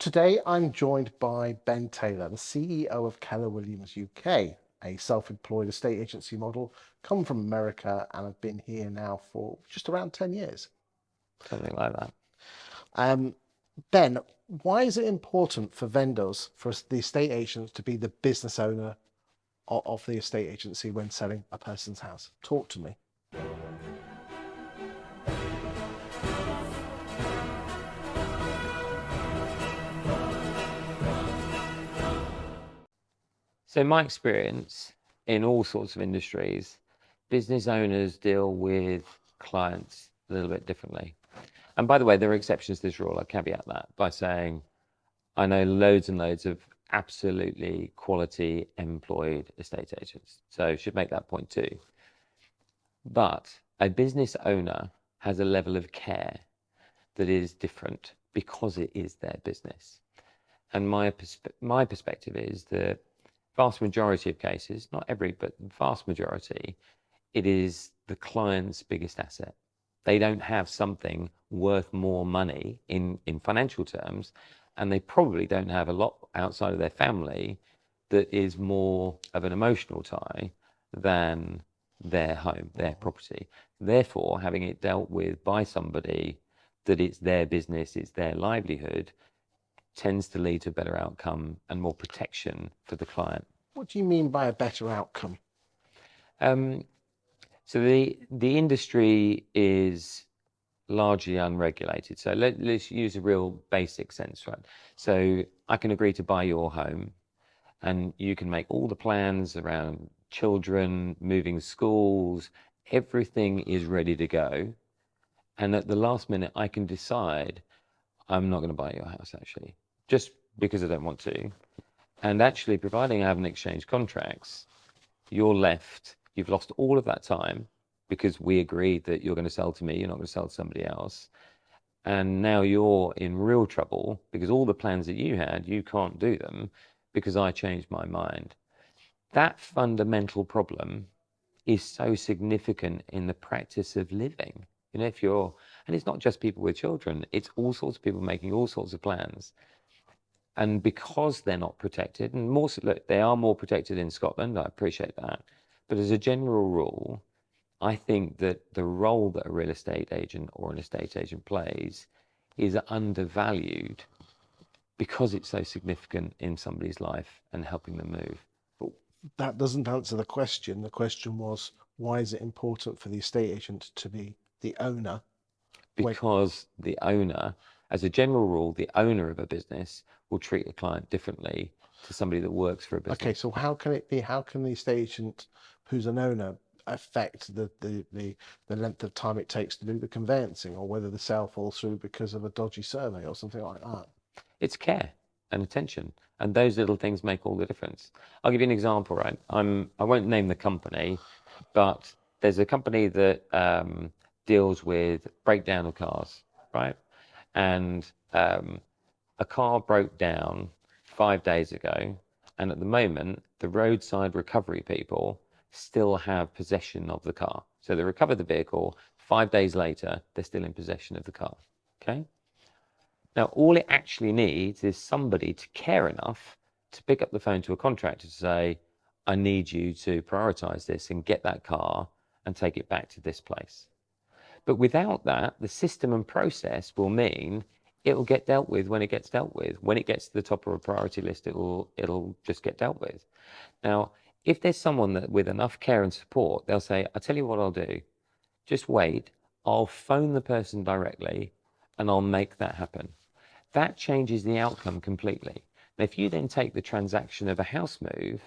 Today, I'm joined by Ben Taylor, the CEO of Keller Williams UK, a self-employed estate agency model, come from America, and I've been here now for just around 10 years. Something like that. Um, Ben, why is it important for vendors, for the estate agents to be the business owner of the estate agency when selling a person's house? Talk to me. So my experience in all sorts of industries, business owners deal with clients a little bit differently. And by the way, there are exceptions to this rule. I caveat that by saying I know loads and loads of absolutely quality employed estate agents. So should make that point too. But a business owner has a level of care that is different because it is their business. And my perspective is that vast majority of cases, not every, but vast majority, it is the client's biggest asset. They don't have something worth more money in financial terms, and they probably don't have a lot outside of their family that is more of an emotional tie than their home, their property. Therefore, having it dealt with by somebody that it's their business, it's their livelihood, tends to lead to a better outcome and more protection for the client. What do you mean by a better outcome? So the industry is largely unregulated. So let's use a real basic sense, right? So I can agree to buy your home, and you can make all the plans around children, moving schools, everything is ready to go. And at the last minute, I can decide I'm not going to buy your house, actually, just because I don't want to. And actually, providing I haven't exchanged contracts, you've lost all of that time because we agreed that you're going to sell to me, you're not going to sell to somebody else. And now you're in real trouble because all the plans that you had, you can't do them because I changed my mind. That fundamental problem is so significant in the practice of living. You know, and it's not just people with children, it's all sorts of people making all sorts of plans. And because they're not protected, and more so, look, they are more protected in Scotland, I appreciate that. But as a general rule, I think that the role that a real estate agent or an estate agent plays is undervalued because it's so significant in somebody's life and helping them move. But that doesn't answer the question. The question was, why is it important for the estate agent to be the owner? Because the owner, as a general rule, the owner of a business will treat a client differently to somebody that works for a business. Okay, so how can the estate agent who's an owner affect the length of time it takes to do the conveyancing, or whether the sale falls through because of a dodgy survey or something like that? It's care and attention, and those little things make all the difference. I'll give you an example, right? I won't name the company, but there's a company that deals with breakdown of cars, right? And a car broke down 5 days ago, and at the moment, the roadside recovery people still have possession of the car. So they recovered the vehicle. 5 days later, they're still in possession of the car. Okay? Now, all it actually needs is somebody to care enough to pick up the phone to a contractor to say, I need you to prioritize this and get that car and take it back to this place. But without that, the system and process will mean it will get dealt with when it gets dealt with. When it gets to the top of a priority list, it'll just get dealt with. Now, if there's someone that with enough care and support, they'll say, I'll tell you what I'll do. Just wait. I'll phone the person directly and I'll make that happen. That changes the outcome completely. Now, if you then take the transaction of a house move,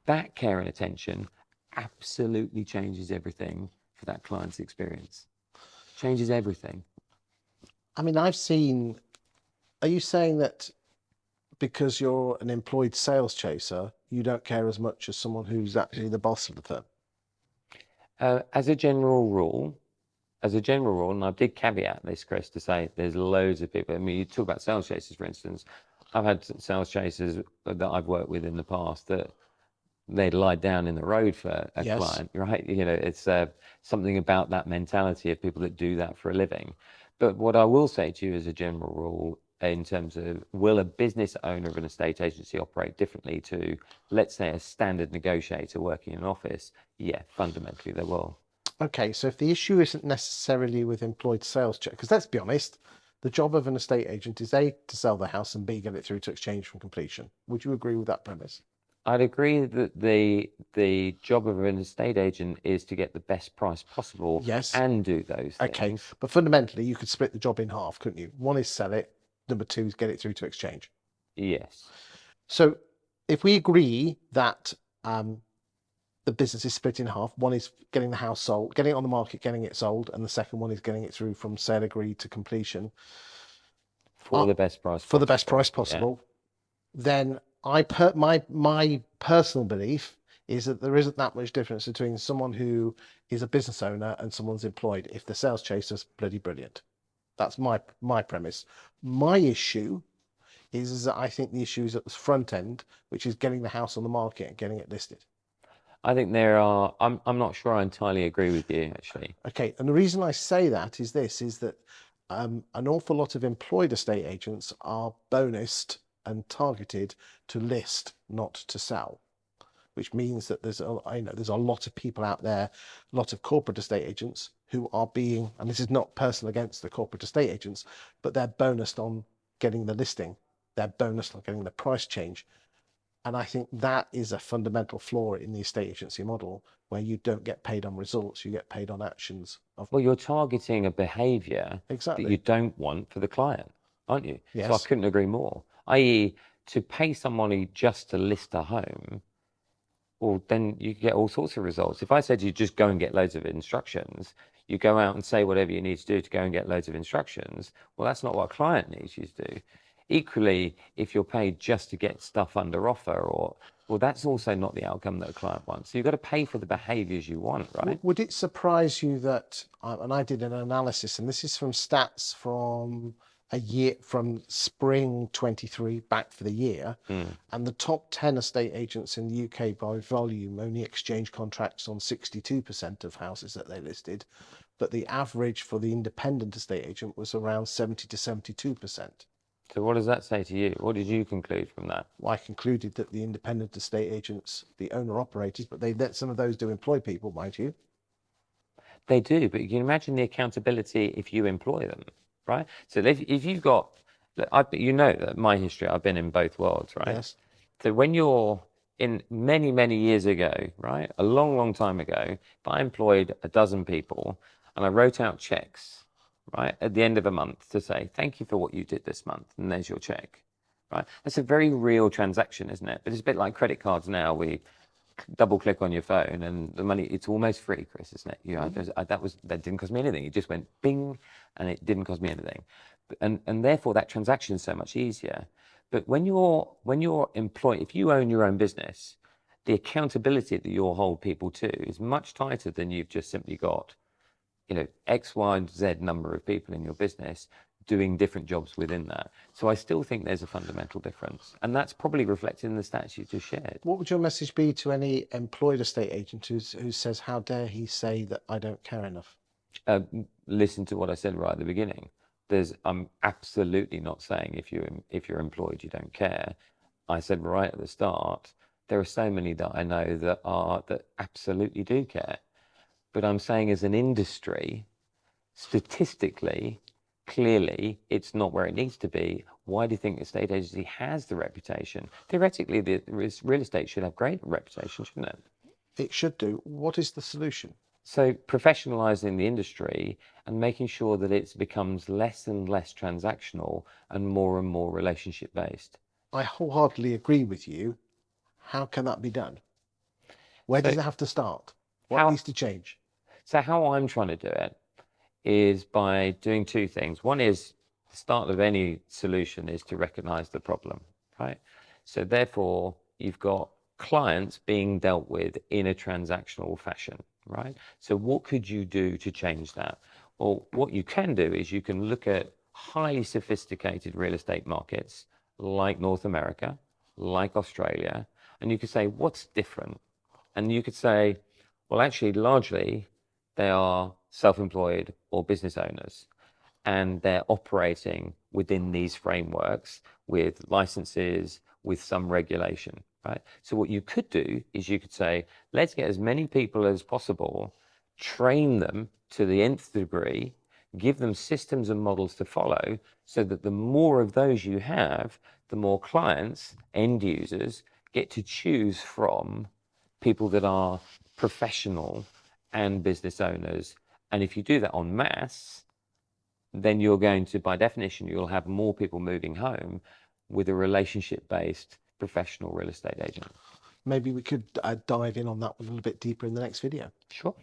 that care and attention absolutely changes everything for that client's experience. Changes everything. I mean, are you saying that because you're an employed sales chaser, you don't care as much as someone who's actually the boss of the firm? As a general rule, and I did caveat this, Chris, to say there's loads of people. I mean, you talk about sales chasers, for instance. I've had sales chasers that I've worked with in the past that they'd lie down in the road for a Yes. client, right? You know, it's something about that mentality of people that do that for a living. But what I will say to you as a general rule in terms of will a business owner of an estate agency operate differently to, let's say, a standard negotiator working in an office? Yeah, fundamentally they will. Okay, so if the issue isn't necessarily with employed sales check, because let's be honest, the job of an estate agent is A, to sell the house, and B, get it through to exchange from completion. Would you agree with that premise? I'd agree that the job of an estate agent is to get the best price possible Yes. and do those Okay, things. but fundamentally, you could split the job in half, couldn't you? One is sell it, number two is get it through to exchange. Yes. So if we agree that the business is split in half, one is getting the house sold, getting it on the market, getting it sold, and the second one is getting it through from sale agreed to completion For the best price for the best possible. price possible, then my personal belief is that there isn't that much difference between someone who is a business owner and someone's employed if the sales chaser's bloody brilliant. That's my premise. My issue is that I think the issue is at the front end, which is getting the house on the market and getting it listed. I think there are, I'm not sure I entirely agree with you, actually. Okay, and the reason I say that is this, is that an awful lot of employed estate agents are bonused and targeted to list, not to sell, which means that there's there's a lot of people out there, a lot of corporate estate agents who are being, and this is not personal against the corporate estate agents, but they're bonused on getting the listing, they're bonused on getting the price change. And I think that is a fundamental flaw in the estate agency model, where you don't get paid on results, you get paid on actions. Well, you're targeting a behavior that Exactly. you don't want for the client, aren't you? So I Yes. couldn't agree more. I.e., to pay somebody just to list a home, well, then you get all sorts of results. If I said you just go and get loads of instructions, you go out and say whatever you need to do to go and get loads of instructions, well, that's not what a client needs you to do. Equally, if you're paid just to get stuff under offer, or well, that's also not the outcome that a client wants. So you've got to pay for the behaviors you want, right? Would it surprise you that, and I did an analysis, and this is from stats from a year, from spring 23 back for the year, and the top 10 estate agents in the UK by volume only exchange contracts on 62% of houses that they listed, but the average for the independent estate agent was around 70 to 72%. So what does that say to you? What did you conclude from that? Well, I concluded that the independent estate agents, the owner operators, but they let some of those do employ people, mind you. They do, but you can imagine the accountability if you employ them, right? So if you've got, you know that my history, I've been in both worlds, right? Yes. So when you're in many, many years ago, right, a long, long time ago, if I employed a dozen people and I wrote out checks, right, at the end of a month to say, thank you for what you did this month, and there's your check, right? That's a very real transaction, isn't it? But it's a bit like credit cards now. We double click on your phone and the money, it's almost free, Chris, isn't it? You know, that didn't cost me anything. It just went bing and it didn't cost me anything. And therefore that transaction is so much easier. But when you're employed, if you own your own business, the accountability that you'll hold people to is much tighter than you've just simply got, you know, X, Y, and Z number of people in your business doing different jobs within that. So I still think there's a fundamental difference. And that's probably reflected in the stats you just shared. What would your message be to any employed estate agent who says, how dare he say that I don't care enough? Listen to what I said right at the beginning. I'm absolutely not saying if you're employed, you don't care. I said right at the start, there are so many that I know that absolutely do care. But I'm saying as an industry, statistically, clearly, it's not where it needs to be. Why do you think the estate agency has the reputation? Theoretically, the real estate should have great reputation, shouldn't it? It should do. What is the solution? So professionalizing the industry and making sure that it becomes less and less transactional and more relationship based. I wholeheartedly agree with you. How can that be done? Where does it have to start? What needs to change? So how I'm trying to do it is by doing two things. One is the start of any solution is to recognize the problem, right? So therefore, you've got clients being dealt with in a transactional fashion, right? So what could you do to change that? Well, what you can do is you can look at highly sophisticated real estate markets like North America, like Australia, and you could say, what's different? And you could say, well, actually, largely, they are self-employed or business owners, and they're operating within these frameworks with licenses, with some regulation, right? So what you could do is you could say, let's get as many people as possible, train them to the nth degree, give them systems and models to follow, so that the more of those you have, the more clients, end users, get to choose from people that are professional and business owners. And if you do that en masse, then you're going to, by definition, you'll have more people moving home with a relationship-based professional real estate agent. Maybe we could dive in on that one a little bit deeper in the next video. Sure.